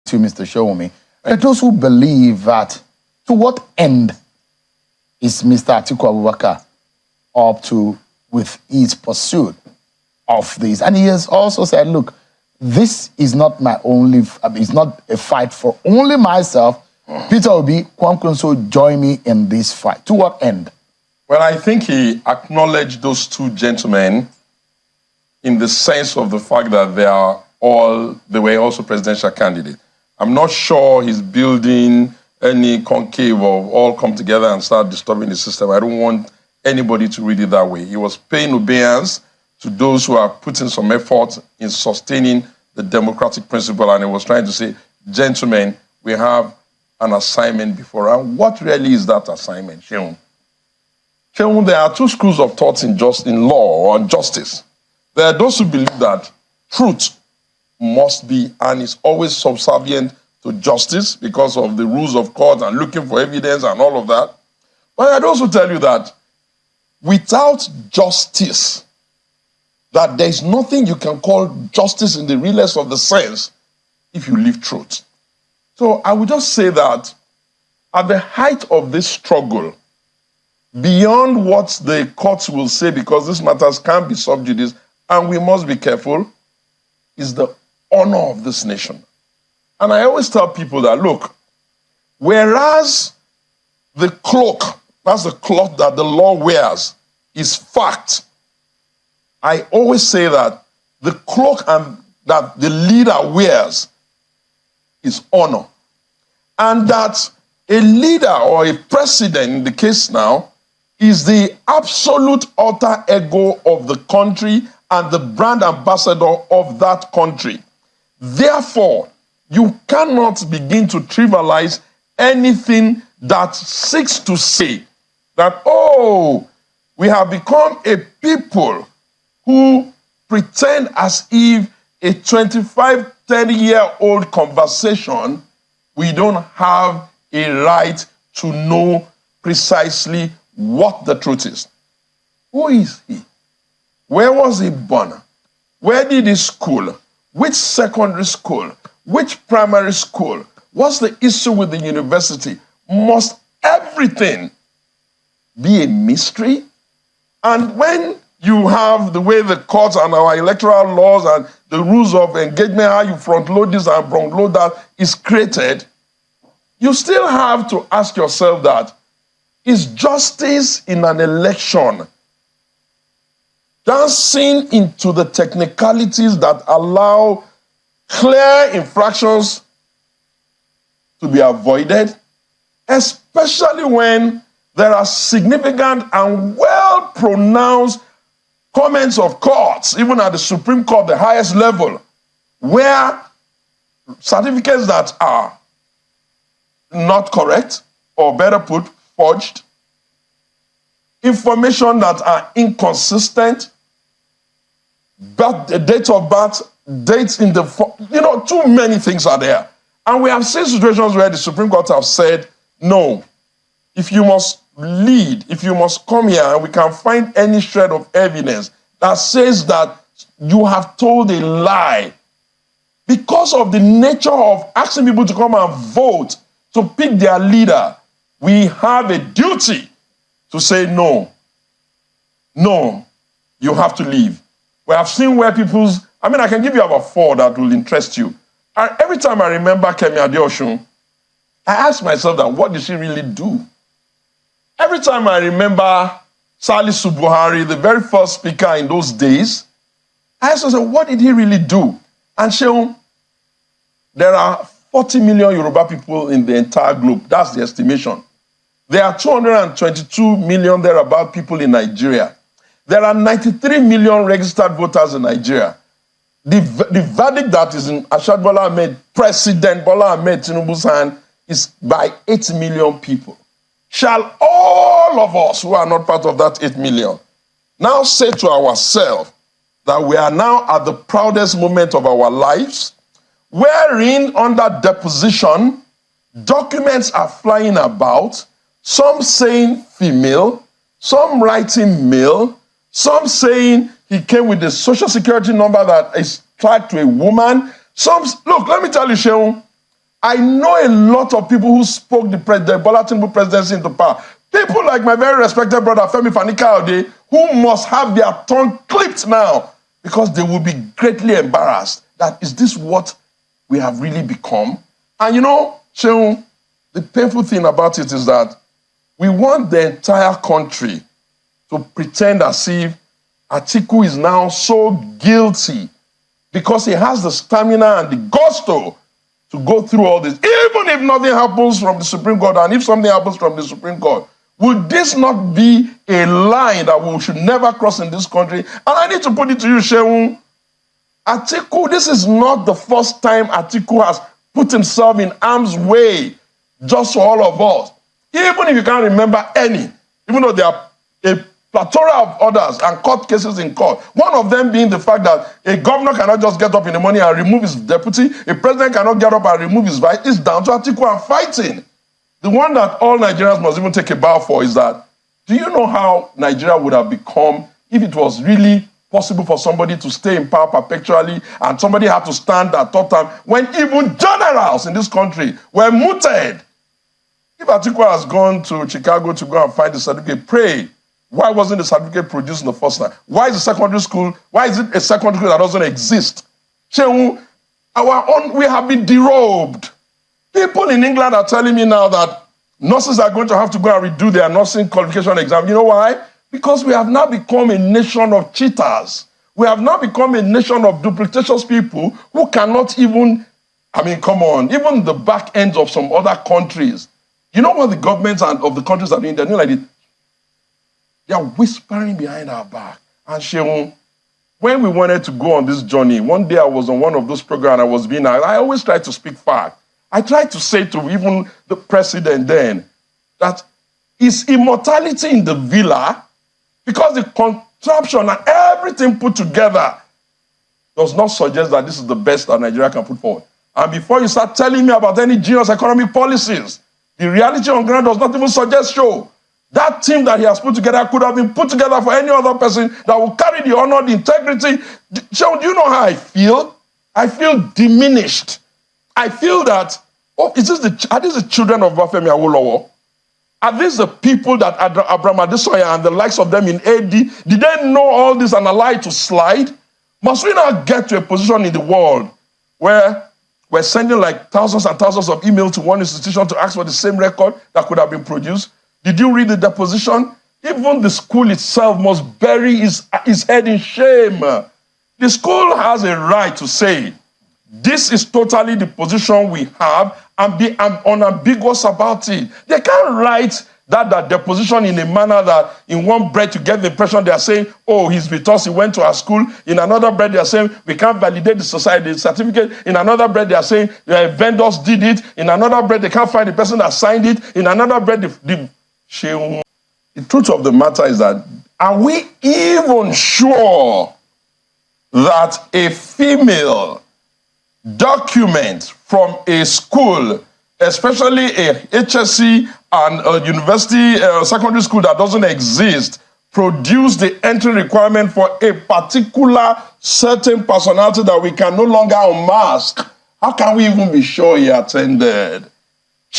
to Mr. Showmi. There are those who believe that to what end is Mr. Atiku Abubakar up to with his pursuit of this? And he has also said, look, this is not my only, it's not a fight for only myself. Peter Obi, Kwankwaso, join me in this fight. To what end? Well, I think he acknowledged those two gentlemen in the sense of the fact that they were also presidential candidates. I'm not sure he's building any concave of all come together and start disturbing the system. I don't want anybody to read it that way. He was paying obedience to those who are putting some effort in sustaining the democratic principle, and he was trying to say, gentlemen, we have an assignment before us. And what really is that assignment, Sheung? Sheung, there are two schools of thought in law or justice. There are those who believe that truth must be and is always subservient to justice because of the rules of court and looking for evidence and all of that. But I'd also tell you that without justice, that there is nothing you can call justice in the realest of the sense if you leave truth. So I would just say that at the height of this struggle, beyond what the courts will say, because these matters can't be sub judice, and we must be careful, is the honor of this nation. And I always tell people that, look, whereas the cloak, that's the cloth that the law wears, is fact, I always say that the cloak that the leader wears is honor. And that a leader or a president, in the case now, is the absolute alter ego of the country and the brand ambassador of that country. Therefore, you cannot begin to trivialize anything that seeks to say that, oh, we have become a people who pretend as if a 25, 30-year-old conversation, we don't have a right to know precisely what the truth is. Who is he? Where was he born? Where did he school? Which secondary school? Which primary school? What's the issue with the university? Must everything be a mystery? And when you have the way the courts and our electoral laws and the rules of engagement, how you front load this and front load that is created, you still have to ask yourself that, is justice in an election dancing into the technicalities that allow clear infractions to be avoided, especially when there are significant and well-pronounced comments of courts, even at the Supreme Court, the highest level, where certificates that are not correct, or better put, forged, information that are inconsistent, but the date of birth, dates in the, too many things are there. And we have seen situations where the Supreme Court have said, no, if you must lead, if you must come here and we can find any shred of evidence that says that you have told a lie, because of the nature of asking people to come and vote to pick their leader, we have a duty to say no. No, you have to leave. We have seen where I can give you about 4 that will interest you. And every time I remember Kemi Adeosun, I ask myself that, what did she really do? Every time I remember Salisu Buhari, the very first speaker in those days, I ask myself, what did he really do? And Sheung, there are 40 million Yoruba people in the entire globe. That's the estimation. There are 222 million thereabout people in Nigeria. There are 93 million registered voters in Nigeria. The verdict that is in President Bola Ahmed Tinubu's hand is by 8 million people. Shall all of us who are not part of that 8 million now say to ourselves that we are now at the proudest moment of our lives, wherein under deposition, documents are flying about, some saying female, some writing male, some saying he came with a social security number that is tied to a woman. Look, let me tell you, Sheung, I know a lot of people who spoke the Bola Tinubu presidency into power. People like my very respected brother Femi Fani-Kayode, who must have their tongue clipped now because they will be greatly embarrassed that is this what we have really become? And you know, Sheung, the painful thing about it is that we want the entire country to pretend as if Atiku is now so guilty because he has the stamina and the gusto to go through all this. Even if nothing happens from the Supreme Court, and if something happens from the Supreme Court, would this not be a line that we should never cross in this country? And I need to put it to you, Sheung, Atiku, this is not the first time Atiku has put himself in harm's way just for all of us. Even if you can't remember any, even though there are a plethora of others and court cases in court, one of them being the fact that a governor cannot just get up in the morning and remove his deputy, a president cannot get up and remove his vice. It's down to Atiku and fighting. The one that all Nigerians must even take a bow for is that, do you know how Nigeria would have become if it was really possible for somebody to stay in power perpetually and somebody had to stand at top time when even generals in this country were mooted? If Atiku has gone to Chicago to go and find the certificate, pray, why wasn't the certificate produced in the first time? Why is it a secondary school that doesn't exist? We have been derobed. People in England are telling me now that nurses are going to have to go and redo their nursing qualification exam. You know why? Because we have now become a nation of cheaters. We have now become a nation of duplicitous people who cannot even, come on, even the back ends of some other countries. You know what the governments of the countries are doing? They're doing like this. They are whispering behind our back. And Sheung, when we wanted to go on this journey, one day I was on one of those programs, I always try to speak fact. I tried to say to even the president then that is immortality in the villa, because the contraption and everything put together does not suggest that this is the best that Nigeria can put forward. And before you start telling me about any genius economic policies, the reality on ground does not even suggest so. That team that he has put together could have been put together for any other person that will carry the honor, the integrity. So do you know how I feel? I feel diminished. I feel that, are these the children of Bafemi Awolowo? Are these the people that Abraham Adesoya and the likes of them in AD, did they know all this and allow it to slide? Must we now get to a position in the world where we're sending like thousands and thousands of emails to one institution to ask for the same record that could have been produced? Did you read the deposition? Even the school itself must bury his head in shame. The school has a right to say, this is totally the position we have, and be unambiguous about it. They can't write that deposition in a manner that in one breath you get the impression they are saying, oh, he's with us, he went to our school. In another breath they are saying, we can't validate the certificate. In another breath they are saying, the vendors did it. In another breath they can't find the person that signed it. In another breath, the truth of the matter is that, are we even sure that a female document from a school, especially a HSC and a university, secondary school that doesn't exist, produce the entry requirement for a particular certain personality that we can no longer unmask? How can we even be sure he attended?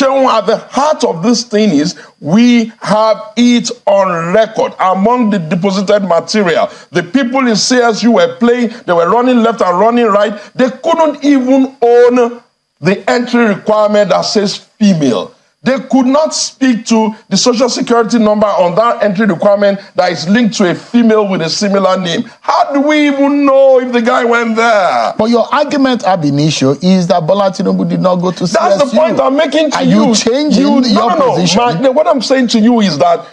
At the heart of this thing is we have it on record among the deposited material. The people in CSU were playing, they were running left and running right. They couldn't even own the entry requirement that says female. They could not speak to the social security number on that entry requirement that is linked to a female with a similar name. How do we even know if the guy went there? But your argument ab initio is that Bola Tinubu did not go to CSU. That's the point I'm making to you. Are you changing your position? What I'm saying to you is that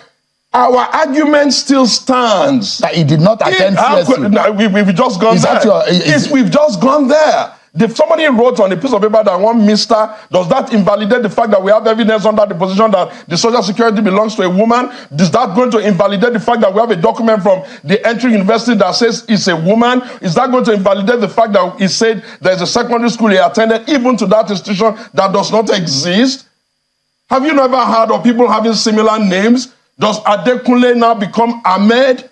our argument still stands. That he did not attend CSU. We've just gone there. We've just gone there. If somebody wrote on a piece of paper that one mister, does that invalidate the fact that we have evidence under the position that the social security belongs to a woman? Is that going to invalidate the fact that we have a document from the entry university that says it's a woman? Is that going to invalidate the fact that he said there's a secondary school he attended, even to that institution that does not exist? Have you never heard of people having similar names? Does Adekunle now become Ahmed?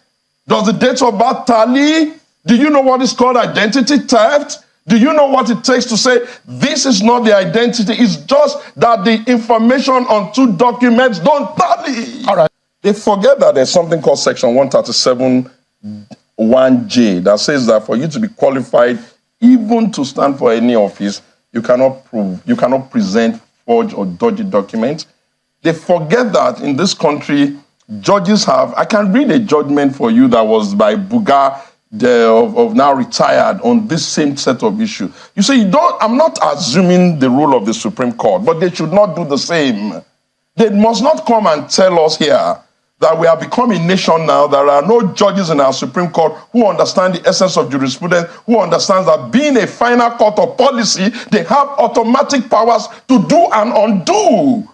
Does the date of birth tally? Do you know what is called identity theft? Do you know what it takes to say this is not the identity? It's just that the information on two documents don't tally. All right. They forget that there's something called Section 137(1)(j) that says that for you to be qualified, even to stand for any office, you cannot present forged or dodgy documents. They forget that in this country, judges have, I can read a judgment for you that was by Buga, of now retired, on this same set of issues. You say, I'm not assuming the rule of the Supreme Court, but they should not do the same. They must not come and tell us here that we have become a nation now. There are no judges in our Supreme Court who understand the essence of jurisprudence, who understands that being a final court of policy, they have automatic powers to do and undo.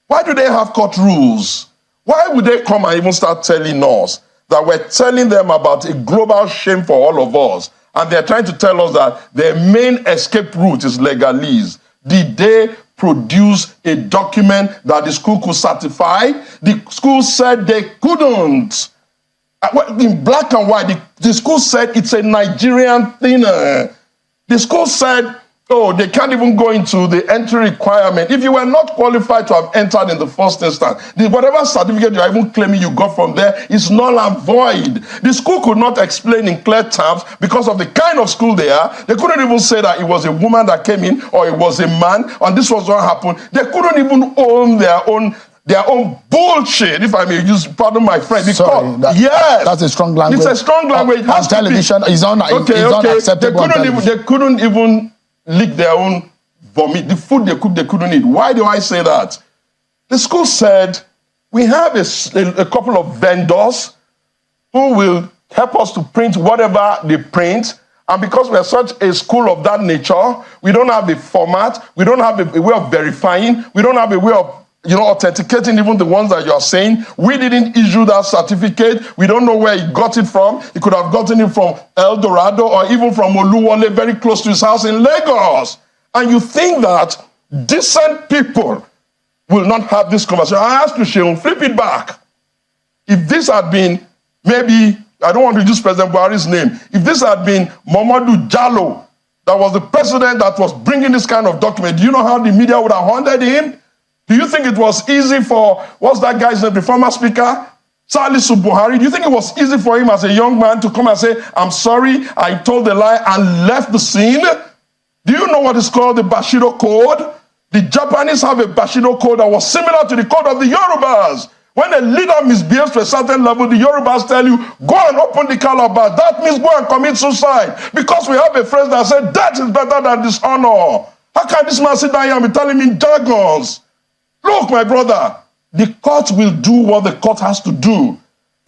Why do they have court rules? Why would they come and even start telling us that we're telling them about a global shame for all of us, and they're trying to tell us that their main escape route is legalese? Did they produce a document that the school could certify? The school said they couldn't. In black and white, the school said it's a Nigerian thing. The school said, oh, they can't even go into the entry requirement. If you were not qualified to have entered in the first instance, whatever certificate you are even claiming you got from there is null and void. The school could not explain in clear terms because of the kind of school they are. They couldn't even say that it was a woman that came in or it was a man and this was what happened. They couldn't even own their own bullshit, if I may use, pardon my French. Sorry, yes, that's a strong language. It's a strong language. On television, it's unacceptable. They couldn't even lick their own vomit. The food they cooked, they couldn't eat. Why do I say that? The school said, we have a couple of vendors who will help us to print whatever they print. And because we are such a school of that nature, we don't have a format, we don't have a way of verifying, we don't have a way of authenticating even the ones that you are saying. We didn't issue that certificate. We don't know where he got it from. He could have gotten it from El Dorado or even from Oluwole, very close to his house in Lagos. And you think that decent people will not have this conversation. I ask you, Sheon, flip it back. If this had been, maybe, I don't want to use President Buhari's name, if this had been Mamadou Jallo, that was the president that was bringing this kind of document, do you know how the media would have hounded him? Do you think it was easy for, what's that guy's name, the former speaker, Salisu Buhari? Do you think it was easy for him as a young man to come and say, I'm sorry, I told a lie and left the scene? Do you know what is called the Bushido Code? The Japanese have a Bushido Code that was similar to the code of the Yorubas. When a leader misbehaves to a certain level, the Yorubas tell you, go and open the calabash. That means go and commit suicide. Because we have a phrase that said, death is better than dishonor. How can this man sit down here and be telling me jargons? Look, my brother, the court will do what the court has to do.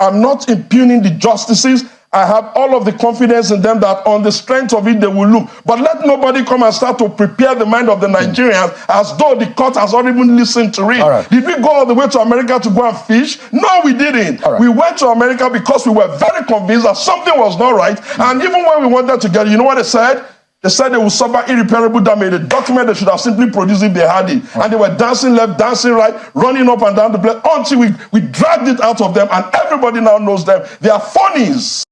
I'm not impugning the justices. I have all of the confidence in them that on the strength of it, they will look. But let nobody come and start to prepare the mind of the Nigerians as though the court has not even listened to it. Right. Did we go all the way to America to go and fish? No, we didn't. Right. We went to America because we were very convinced that something was not right. And even when we went there together, you know what they said? They said they would suffer irreparable damage. The document they should have simply produced if they had it. And they were dancing left, dancing right, running up and down the place until we dragged it out of them, and everybody now knows them. They are phonies.